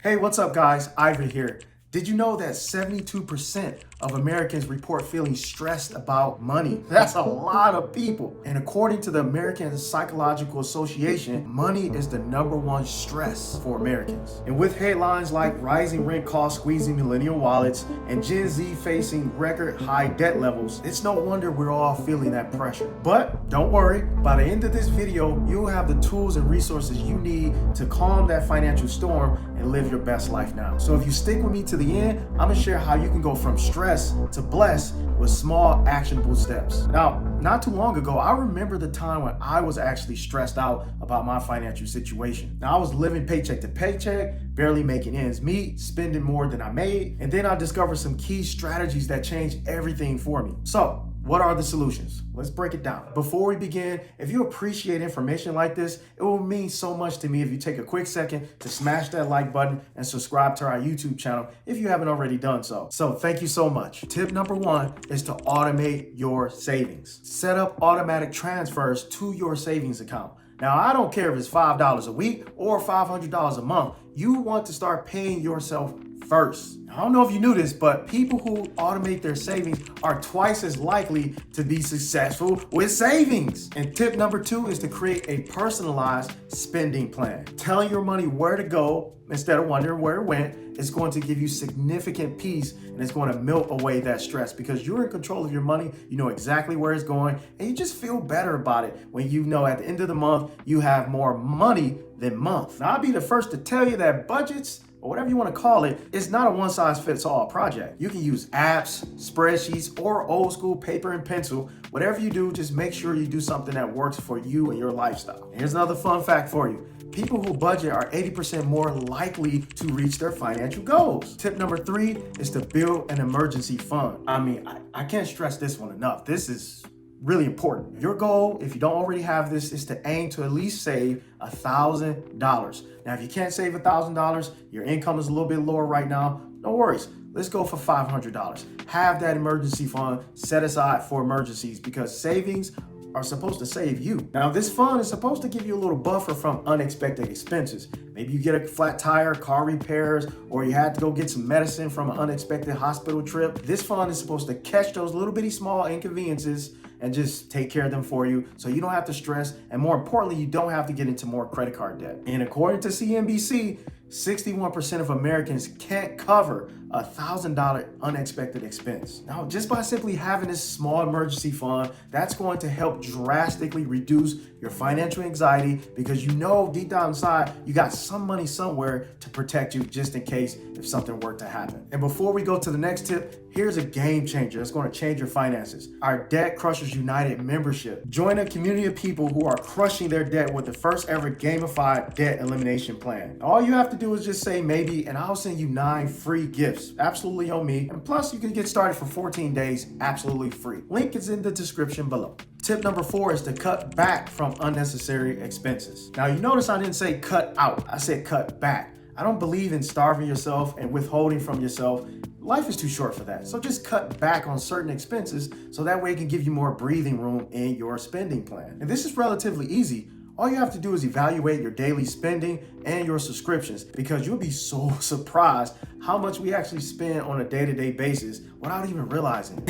Hey, what's up, guys? Ivory here. Did you know that 72% of Americans report feeling stressed about money? That's a lot of people. And according to the American Psychological Association, money is the #1 stress for Americans. And with headlines like rising rent costs squeezing millennial wallets and Gen Z facing record high debt levels, it's no wonder we're all feeling that pressure. But don't worry, by the end of this video, you'll have the tools and resources you need to calm that financial storm and live your best life now. So if you stick with me to the end, I'm gonna share how you can go from stress to bless with small actionable steps. Now, not too long ago, I remember the time when I was actually stressed out about my financial situation. Now, I was living paycheck to paycheck, barely making ends meet, spending more than I made, and then I discovered some key strategies that changed everything for me. So, what are the solutions? Let's break it down. Before we begin, if you appreciate information like this, it will mean so much to me if you take a quick second to smash that like button and subscribe to our YouTube channel if you haven't already done so. So thank you so much. Tip number 1 is to automate your savings. Set up automatic transfers to your savings account. Now, I don't care if it's $5 a week or $500 a month. You want to start paying yourself first. I don't know if you knew this, but people who automate their savings are twice as likely to be successful with savings. And tip number 2 is to create a personalized spending plan. Telling your money where to go instead of wondering where it went is going to give you significant peace, and it's going to melt away that stress because you're in control of your money. You know exactly where it's going, and you just feel better about it when you know at the end of the month you have more money than month. Now, I'll be the first to tell you that budgets, or whatever you want to call it, it's not a one-size-fits-all project. You can use apps, spreadsheets, or old school paper and pencil. Whatever you do, just make sure you do something that works for you and your lifestyle. Here's another fun fact for you. People who budget are 80% more likely to reach their financial goals. Tip number 3 is to build an emergency fund. I can't stress this one enough. This is really important. Your goal, if you don't already have this, is to aim to at least save $1,000. Now, if you can't save $1,000, your income is a little bit lower right now, no worries. Let's go for $500. Have that emergency fund set aside for emergencies because savings are supposed to save you. Now, this fund is supposed to give you a little buffer from unexpected expenses. Maybe you get a flat tire, car repairs, or you had to go get some medicine from an unexpected hospital trip. This fund is supposed to catch those little bitty small inconveniences and just take care of them for you so you don't have to stress, and more importantly, you don't have to get into more credit card debt. And according to CNBC, 61% of Americans can't cover a $1,000 unexpected expense. Now, just by simply having this small emergency fund, that's going to help drastically reduce your financial anxiety because you know deep down inside, you got some money somewhere to protect you just in case if something were to happen. And before we go to the next tip, here's a game changer that's going to change your finances. Our Debt Crushers United membership. Join a community of people who are crushing their debt with the first ever gamified debt elimination plan. All you have to do is just say maybe, and I'll send you 9 free gifts, absolutely on me. And plus, you can get started for 14 days, absolutely free. Link is in the description below. Tip number 4 is to cut back from unnecessary expenses. Now, you notice I didn't say cut out, I said cut back. I don't believe in starving yourself and withholding from yourself. Life is too short for that. So just cut back on certain expenses so that way it can give you more breathing room in your spending plan. And this is relatively easy. All you have to do is evaluate your daily spending and your subscriptions because you'll be so surprised how much we actually spend on a day-to-day basis without even realizing.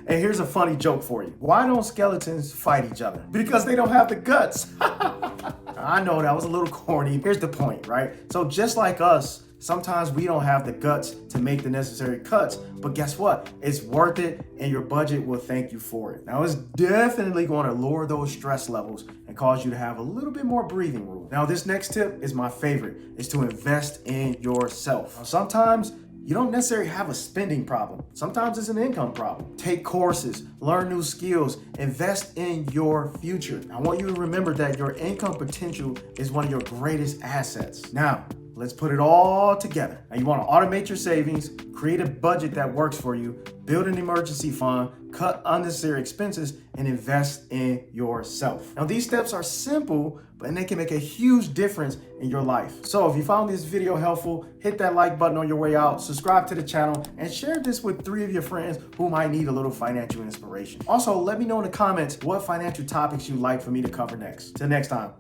And here's a funny joke for you. Why don't skeletons fight each other? Because they don't have the guts. I know that was a little corny. Here's the point, right? So just like us, sometimes we don't have the guts to make the necessary cuts, but guess what? It's worth it and your budget will thank you for it. Now, it's definitely going to lower those stress levels and cause you to have a little bit more breathing room. Now, this next tip is my favorite, is to invest in yourself. Now, sometimes you don't necessarily have a spending problem. Sometimes it's an income problem. Take courses, learn new skills, invest in your future. I want you to remember that your income potential is one of your greatest assets. Now, let's put it all together. Now, you want to automate your savings, create a budget that works for you, build an emergency fund, cut unnecessary expenses, and invest in yourself. Now, these steps are simple, but they can make a huge difference in your life. So if you found this video helpful, hit that like button on your way out, subscribe to the channel, and share this with 3 of your friends who might need a little financial inspiration. Also, let me know in the comments what financial topics you'd like for me to cover next. Till next time.